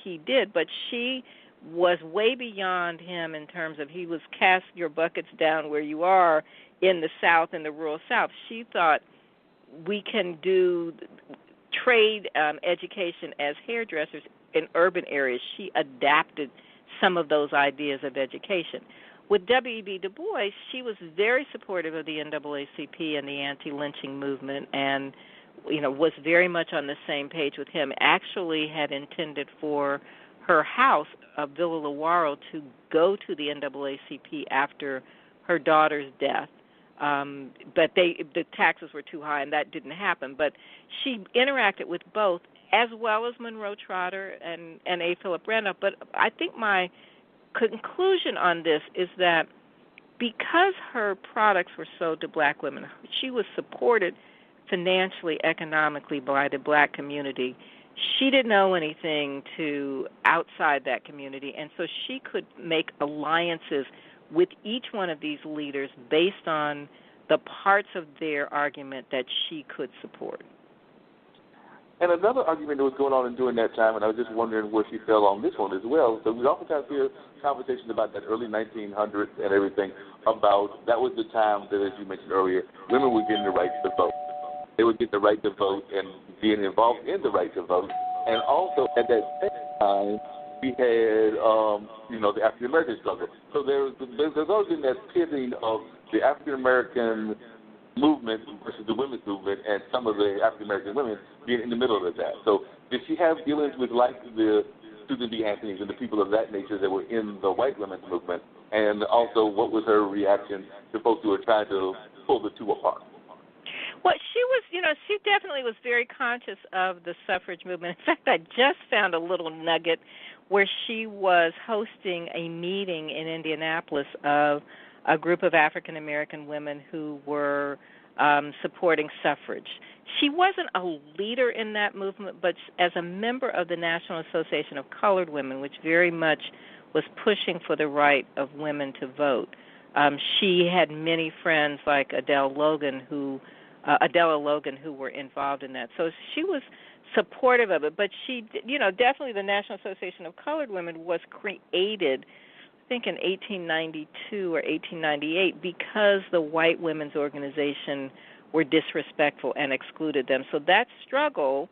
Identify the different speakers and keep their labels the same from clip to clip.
Speaker 1: he did, but she was way beyond him in terms of he was cast your buckets down where you are in the South, in the rural South. She thought we can do trade education as hairdressers in urban areas. She adapted some of those ideas of education. With W.E.B. Du Bois, she was very supportive of the NAACP and the anti-lynching movement, and was very much on the same page with him. Actually had intended for her house, Villa Lawaro, to go to the NAACP after her daughter's death. But the taxes were too high, and that didn't happen. But she interacted with both, as well as Monroe Trotter and A. Philip Randolph. But I think my conclusion on this is that because her products were sold to black women, she was supported financially, economically by the black community. She didn't know anything to outside that community, and so she could make alliances with each one of these leaders based on the parts of their argument that she could support.
Speaker 2: And another argument that was going on during that time, and I was just wondering where she fell on this one as well. So we oftentimes hear conversations about that early 1900s and everything about that was the time that, as you mentioned earlier, women were getting the right to vote. They would get the right to vote and being involved in the right to vote. And also at that same time, we had, the African American struggle. So there's always been that pitting of the African American movement versus the women's movement, and some of the African American women being in the middle of that. So did she have dealings with like the Susan B. Anthony's and the people of that nature that were in the white women's movement? And also, what was her reaction to folks who were trying to pull the two apart?
Speaker 1: Well, she was, she definitely was very conscious of the suffrage movement. In fact, I just found a little nugget where she was hosting a meeting in Indianapolis of a group of African-American women who were supporting suffrage. She wasn't a leader in that movement, but as a member of the National Association of Colored Women, which very much was pushing for the right of women to vote, she had many friends like Adela Logan who were involved in that. So she was supportive of it, but she, definitely the National Association of Colored Women was created, I think in 1892 or 1898, because the white women's organization were disrespectful and excluded them. So that struggle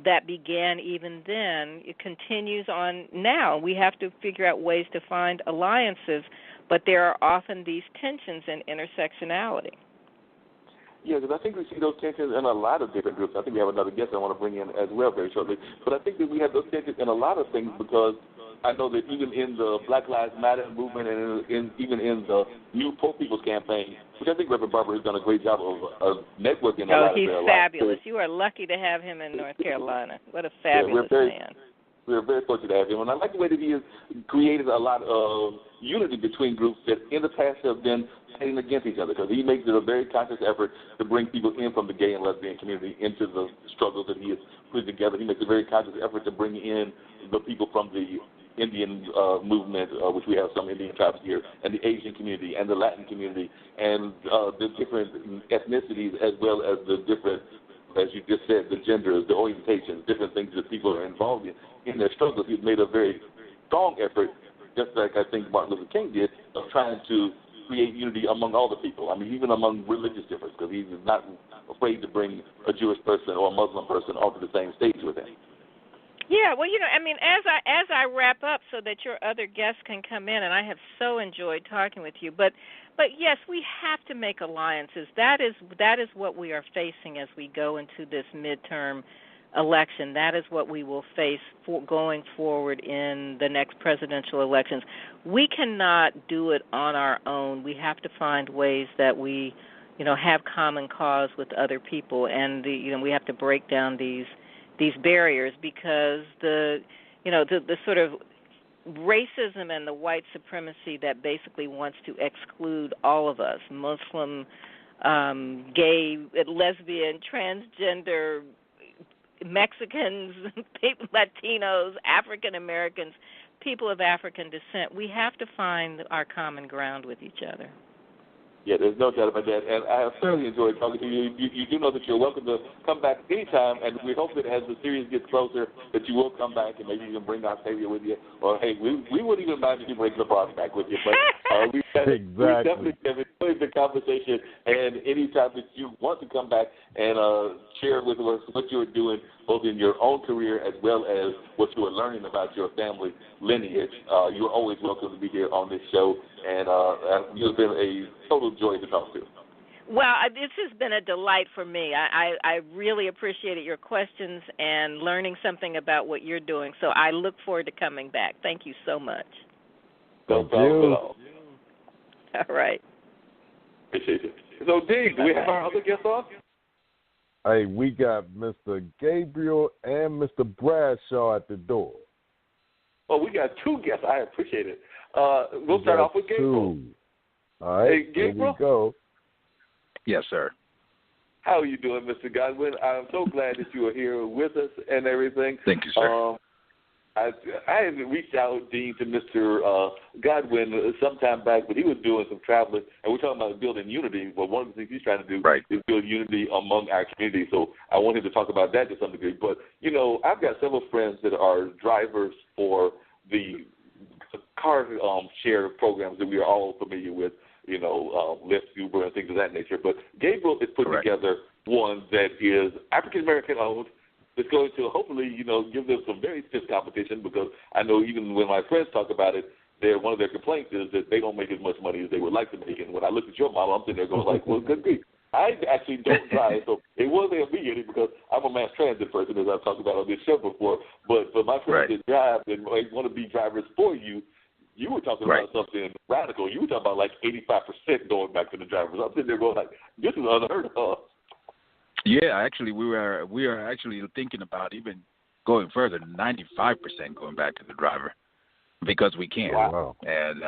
Speaker 1: that began even then, it continues on now. We have to figure out ways to find alliances, but there are often these tensions and intersectionality.
Speaker 2: Yeah, because I think we see those tensions in a lot of different groups. I think we have another guest I want to bring in as well very shortly. But I think that we have those tensions in a lot of things because I know that even in the Black Lives Matter movement and even in the New Poor People's campaign, which I think Reverend Barber has done a great job of networking a lot of their lives.
Speaker 1: Oh, he's fabulous. You are lucky to have him in North Carolina. What a fabulous man.
Speaker 2: We're very fortunate to have him. And I like the way that he has created a lot of unity between groups that in the past have been fighting against each other, because he makes it a very conscious effort to bring people in from the gay and lesbian community into the struggles that he has put together. He makes a very conscious effort to bring in the people from the Indian movement, which we have some Indian tribes here, and the Asian community and the Latin community, and the different ethnicities, as well as the different, as you just said, the genders, the orientations, different things that people are involved in their struggles. He's made a very strong effort, just like I think Martin Luther King did, of trying to create unity among all the people. I mean, even among religious difference, because he's not afraid to bring a Jewish person or a Muslim person onto the same stage with him.
Speaker 1: Yeah, well, as I wrap up so that your other guests can come in, and I have so enjoyed talking with you, but yes, we have to make alliances. That is what we are facing as we go into this midterm election. That is what we will face going forward in the next presidential elections. We cannot do it on our own. We have to find ways that we, have common cause with other people, and we have to break down these barriers, because the sort of racism and the white supremacy that basically wants to exclude all of us, Muslim, gay, lesbian, transgender, Mexicans, Latinos, African Americans, people of African descent, we have to find our common ground with each other.
Speaker 2: Yeah, there's no doubt about that. And I have thoroughly enjoyed talking to you. You do know that you're welcome to come back anytime, and we hope that as the series gets closer that you will come back and maybe even bring Octavia with you. Or, hey, we wouldn't even mind if you bring LeBron back with you. But we definitely have enjoyed the conversation, and anytime that you want to come back and share with us what you're doing, both in your own career as well as what you are learning about your family lineage, you're always welcome to be here on this show. And you've been a total joy to talk to.
Speaker 1: Well, this has been a delight for me. I really appreciated your questions and learning something about what you're doing. So I look forward to coming back. Thank you so much.
Speaker 2: No problem at all.
Speaker 1: All right.
Speaker 2: Appreciate it. So, Dean, do we have our other guests on?
Speaker 3: Hey, we got Mr. Gabriel and Mr. Bradshaw at the door.
Speaker 2: Oh, we got two guests. I appreciate it. We'll start off with Gabriel.
Speaker 3: Two. All right,
Speaker 2: hey, Gabriel?
Speaker 3: Here we go.
Speaker 4: Yes, sir.
Speaker 2: How are you doing, Mr. Godwin? I'm so glad that you are here with us and everything.
Speaker 4: Thank you, sir.
Speaker 2: I had reached out, Dean, to Mr. Godwin sometime back, but he was doing some traveling, and we're talking about building unity. Well, one of the things he's trying to do is build unity among our community, so I want him to talk about that to some degree. But, you know, I've got several friends that are drivers for the car share programs that we are all familiar with, you know, Lyft, Uber, and things of that nature. But Gabriel is putting together one that is African-American owned. It's going to hopefully, you know, give them some very stiff competition, because I know even when my friends talk about it, one of their complaints is that they don't make as much money as they would like to make. And when I look at your model, I'm sitting there going like, well, good grief. I actually don't drive, so it wasn't immediate because I'm a mass transit person, as I've talked about on this show before. But my friends that drive and want to be drivers for you, you were talking about something radical. You were talking about like 85% going back to the drivers. I'm sitting there going like, this is unheard of.
Speaker 4: Yeah, actually, we are actually thinking about even going further, 95% going back to the driver, because we can.
Speaker 3: Wow.
Speaker 4: And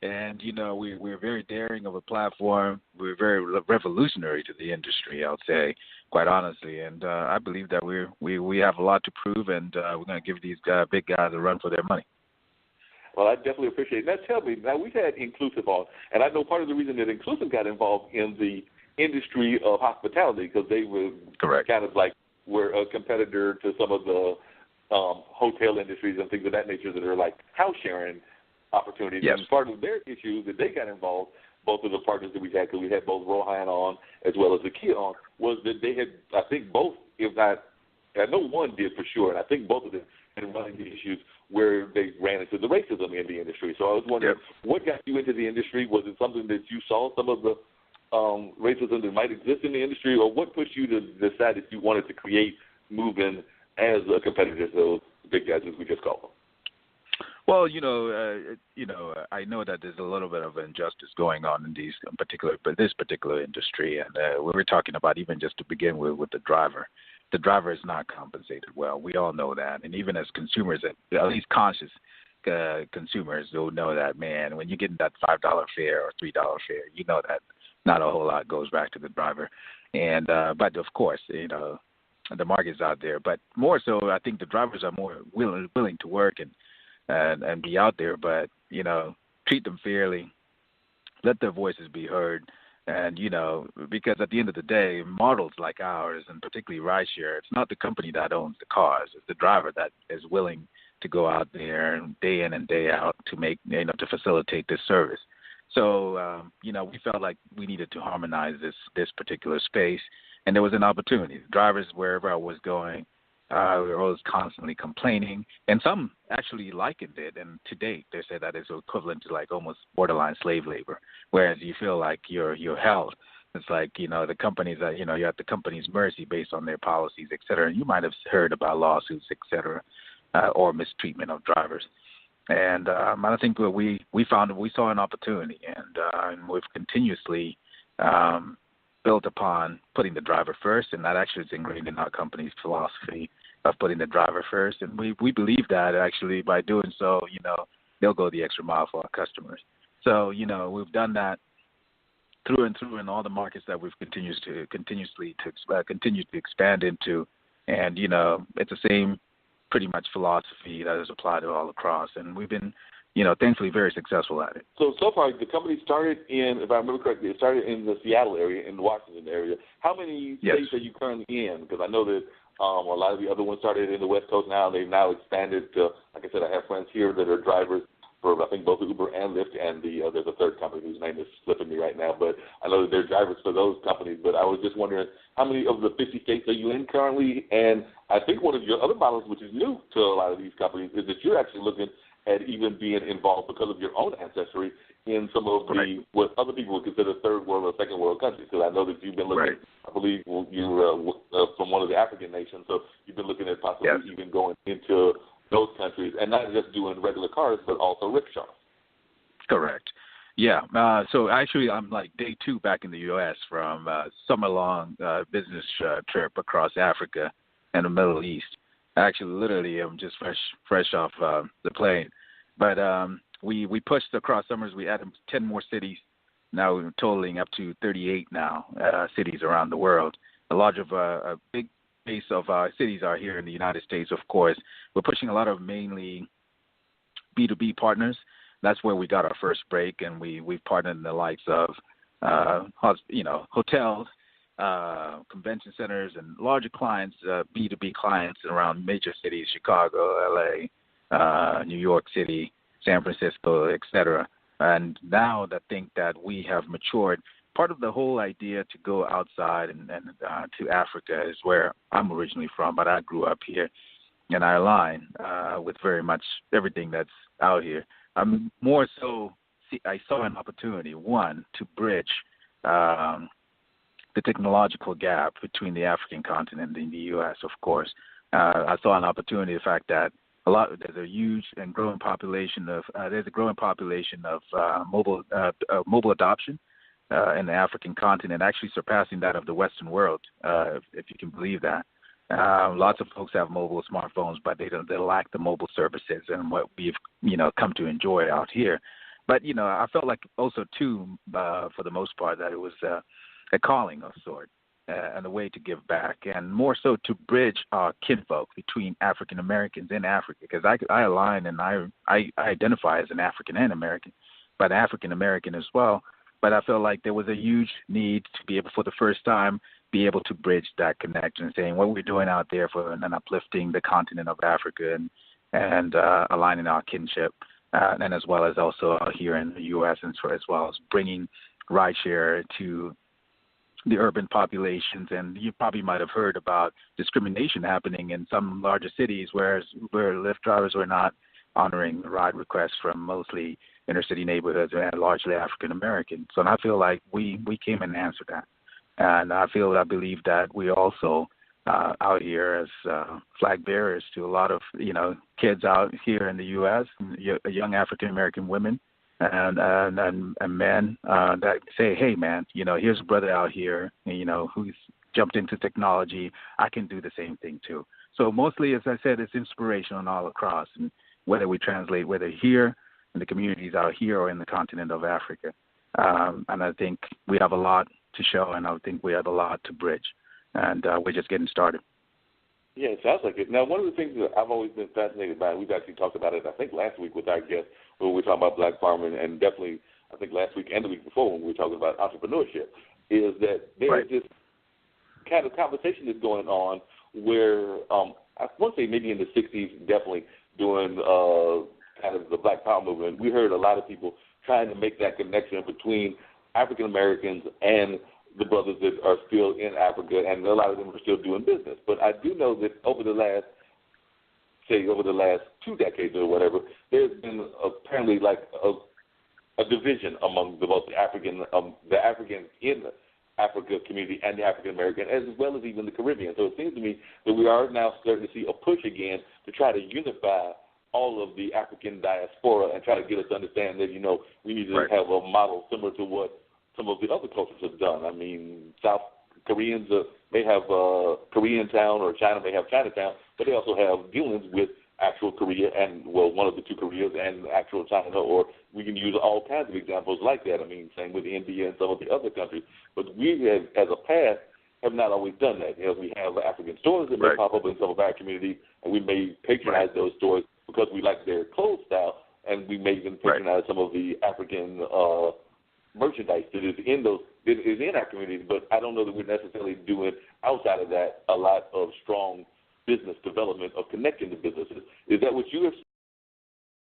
Speaker 4: and you know, we're very daring of a platform. We're very revolutionary to the industry, I would say, quite honestly. And I believe that we have a lot to prove, and we're going to give these big guys a run for their money.
Speaker 2: Well, I definitely appreciate it. Now, tell me, now we've had Inclusive on, and I know part of the reason that Inclusive got involved in the industry of hospitality, because they were kind of like were a competitor to some of the hotel industries and things of that nature that are like house sharing opportunities.
Speaker 4: Yes.
Speaker 2: And part of their issues that they got involved, both of the partners that we had, because we had both Rohan on as well as Zakia on, was that they had, I think both, if not, I know one did for sure, and I think both of them had run into issues where they ran into the racism in the industry. So I was wondering, what got you into the industry? Was it something that you saw some of the racism that might exist in the industry, or what pushed you to decide that you wanted to create moving as a competitor to those big guys, as we just call them?
Speaker 4: Well, I know that there's a little bit of injustice going on in this particular industry, and we were talking about even just to begin with the driver. The driver is not compensated well. We all know that, and even as consumers, at least conscious consumers, will know that, man, when you get that $5 fare or $3 fare, you know that not a whole lot goes back to the driver. And but of course, you know, the market's out there. But more so, I think the drivers are more willing to work and be out there. But you know, treat them fairly, let their voices be heard, and you know, because at the end of the day, models like ours, and particularly rideshare, it's not the company that owns the cars; it's the driver that is willing to go out there and day in and day out to make, you know, to facilitate this service. So, you know, we felt like we needed to harmonize this particular space, and there was an opportunity. Drivers, wherever I was going, were always constantly complaining, and some actually likened it, and to date, they say that it's equivalent to like almost borderline slave labor, whereas you feel like you're held. It's like, you know, the companies that, you know, you're at the company's mercy based on their policies, et cetera. And you might have heard about lawsuits, et cetera, or mistreatment of drivers. And I think we saw an opportunity, and we've continuously built upon putting the driver first, and that actually is ingrained in our company's philosophy of putting the driver first. And we believe that actually by doing so, you know, they'll go the extra mile for our customers. So, you know, we've done that through and through in all the markets that we've continue to expand into, and you know, it's the same pretty much philosophy that is applied to all across. And we've been thankfully very successful at it.
Speaker 2: So far, the company started in, if I remember correctly, it started in the Seattle area, in the Washington area. How many states are you currently in? Because I know that a lot of the other ones started in the West Coast now. They've now expanded to, like I said, I have friends here that are drivers for, I think, both Uber and Lyft, and there's a third company whose name is slipping me right now. But I know that they're drivers for those companies. But I was just wondering, how many of the 50 states are you in currently? And I think one of your other models, which is new to a lot of these companies, is that you're actually looking at even being involved because of your own ancestry in some of the what other people would consider third world or second world countries. Because I know that you've been looking, I believe you're from one of the African nations, so you've been looking at possibly even going into those countries and not just doing regular cars, but also rickshaws.
Speaker 4: Correct. Yeah. So actually, I'm like day 2 back in the U.S. from summer-long business trip across Africa and the Middle East. Actually, literally, I'm just fresh off the plane. But we pushed across summers. We added 10 more cities. Now we're totaling up to 38 now cities around the world. A big base of cities are here in the United States, of course. We're pushing a lot of mainly B2B partners. That's where we got our first break, and we've partnered in the likes of hotels, convention centers, and larger clients, B2B clients around major cities, Chicago, LA, New York City, San Francisco, etc. And now I think that we have matured, part of the whole idea to go outside and to Africa is where I'm originally from, but I grew up here, and I align with very much everything that's out here. I'm more so, I saw an opportunity, one, to bridge the technological gap between the African continent and the U.S., of course. I saw an opportunity, the fact that there's a huge and growing population of mobile adoption in the African continent, actually surpassing that of the Western world, if you can believe that. Lots of folks have mobile smartphones, but they lack the mobile services and what we've come to enjoy out here. But I felt like also too, for the most part, that it was a calling of sort and a way to give back, and more so to bridge our kinfolk between African Americans in Africa, because I align and I identify as an African and American, but African American as well. But I felt like there was a huge need to be able, for the first time, be able to bridge that connection, saying what we're doing out there for and uplifting the continent of Africa and aligning our kinship, and as well as also here in the U.S. and as well as bringing rideshare to the urban populations. And you probably might have heard about discrimination happening in some larger cities where Lyft drivers were not honoring ride requests from mostly inner city neighborhoods and largely African American. So I feel like we came and answered that. And I believe that we also out here as flag bearers to a lot of kids out here in the U.S., young African American women and men that say, hey man, here's a brother out here, who's jumped into technology. I can do the same thing too. So mostly, as I said, it's inspirational all across, and whether we translate, whether here in the communities out here or in the continent of Africa. And I think we have a lot to show, and I think we have a lot to bridge, and we're just getting started.
Speaker 2: Yeah, it sounds like it. Now, one of the things that I've always been fascinated by, and we've actually talked about it, I think, last week with our guest, when we were talking about black farming, and definitely, I think, last week and the week before when we were talking about entrepreneurship, is that there's this kind of conversation that's going on where I want to say maybe in the 60s, definitely during kind of the Black Power movement, we heard a lot of people trying to make that connection between African Americans and the brothers that are still in Africa, and a lot of them are still doing business. But I do know that over the last 2 decades or whatever, there's been apparently like a division among both the Africans in the Africa community and the African American, as well as even the Caribbean. So it seems to me that we are now starting to see a push again to try to unify all of the African diaspora and try to get us to understand that, we need to have a model similar to what some of the other cultures have done. I mean, South Koreans may have Koreatown, or China may have Chinatown, but they also have dealings with actual Korea and, one of the two Koreas and actual China, or we can use all kinds of examples like that. I mean, same with India and some of the other countries. But we have, as a past, have not always done that. We have African stores that may pop up in some of our communities, and we may patronize those stores because we like their clothes style, and we may even patronize some of the African merchandise that is in our communities, but I don't know that we're necessarily doing outside of that a lot of strong business development of connecting the businesses. Is that what you have